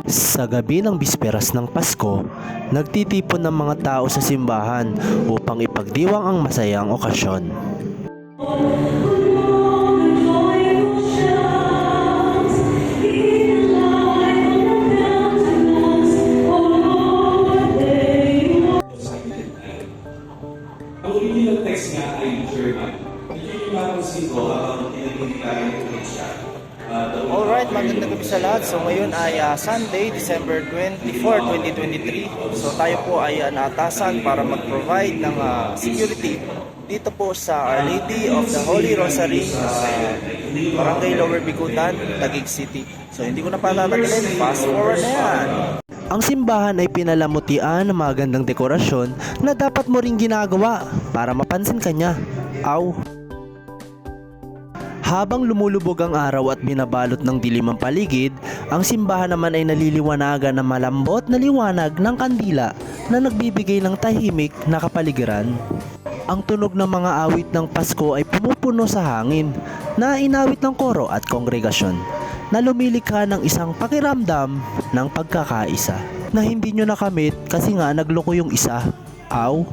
Sa gabi ng bisperas ng Pasko, nagtitipon ng mga tao sa simbahan upang ipagdiwang ang masayang okasyon. Ang original text nga ay German. Medyo yung mapansin ko habang pinagpipilitan ko siya. Alright, magandang gabi sa lahat. So ngayon ay Sunday, December 24, 2023. So tayo po ay naatasan para mag-provide ng security dito po sa Our Lady of the Holy Rosary, Barangay Lower Bigutan, Taguig City. So hindi ko na patatagalin, fast forward na yan. Ang simbahan ay pinalamutian ng magandang dekorasyon na dapat mo ring ginagawa para mapansin ka niya. Aw! Habang lumulubog ang araw at binabalot ng dilim ang paligid, ang simbahan naman ay naliliwanagan ng malambot na liwanag ng kandila na nagbibigay ng tahimik na kapaligiran. Ang tunog ng mga awit ng Pasko ay pumupuno sa hangin na inawit ng koro at kongregasyon na lumilikha ng isang pakiramdam ng pagkakaisa na hindi nyo nakamit kasi nga nagloko yung isa. Aw!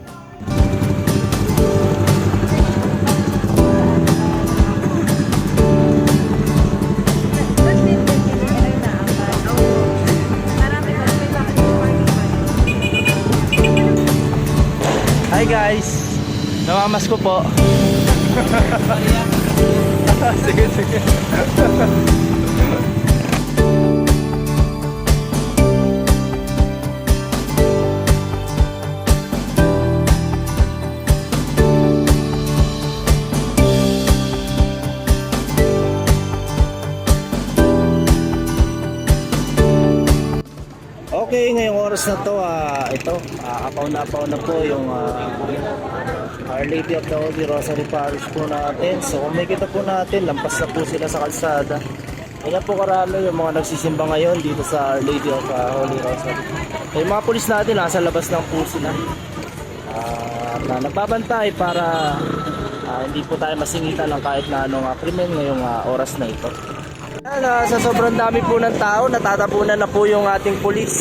Hi guys! Namamas ko po. Sige, sige. Okay, ngayong oras na to, apaw na po yung Our Lady of the Holy Rosary Parish po natin. So kung makikita po natin, lampas na po sila sa kalsada. Kaya po karami yung mga nagsisimba ngayon dito sa Our Lady of the Holy Rosary. So, yung mga pulis natin, nasa labas lang po sila. Nagbabantay para hindi po tayo masingitan ng kahit na anong krimen ngayong oras na ito. Sa sobrang dami po ng tao, natatapunan na po yung ating pulis.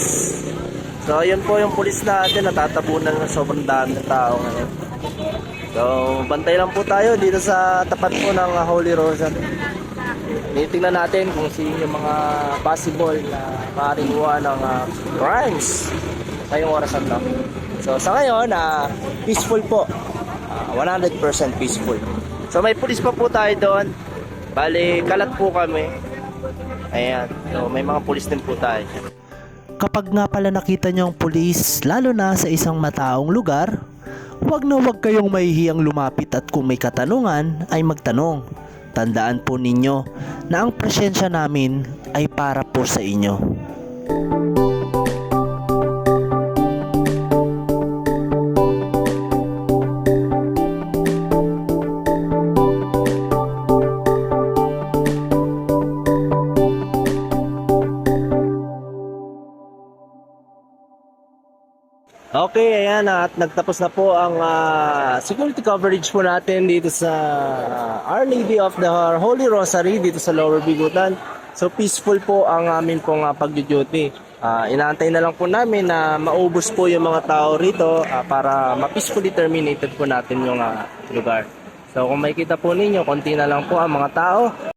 So, yun po yung pulis natin, natatapunan na sobrang dami ng tao ngayon. So, bantay lang po tayo dito sa tapat po ng Holy Rosary. Titingnan natin kung sino yung mga possible na maaaring ng crimes ngayong oras na to. So, sa ngayon, peaceful po. 100% peaceful. So, may pulis pa po tayo doon. Bali, kalat po kami. Ayan, so may mga pulis din po tayo. Kapag nga pala nakita niyo ang pulis, lalo na sa isang mataong lugar, huwag kayong mahihiyang lumapit at kung may katanungan ay magtanong. Tandaan po ninyo na ang presensya namin ay para po sa inyo. Okay, ayan at nagtapos na po ang security coverage po natin dito sa Our Lady of the Holy Rosary dito sa Lower Bigutan. So peaceful po ang amin pong pag-duty. Inaantay na lang po namin na maubos po yung mga tao rito para ma-peacefully terminated po natin yung lugar. So kung makikita po ninyo, konti na lang po ang mga tao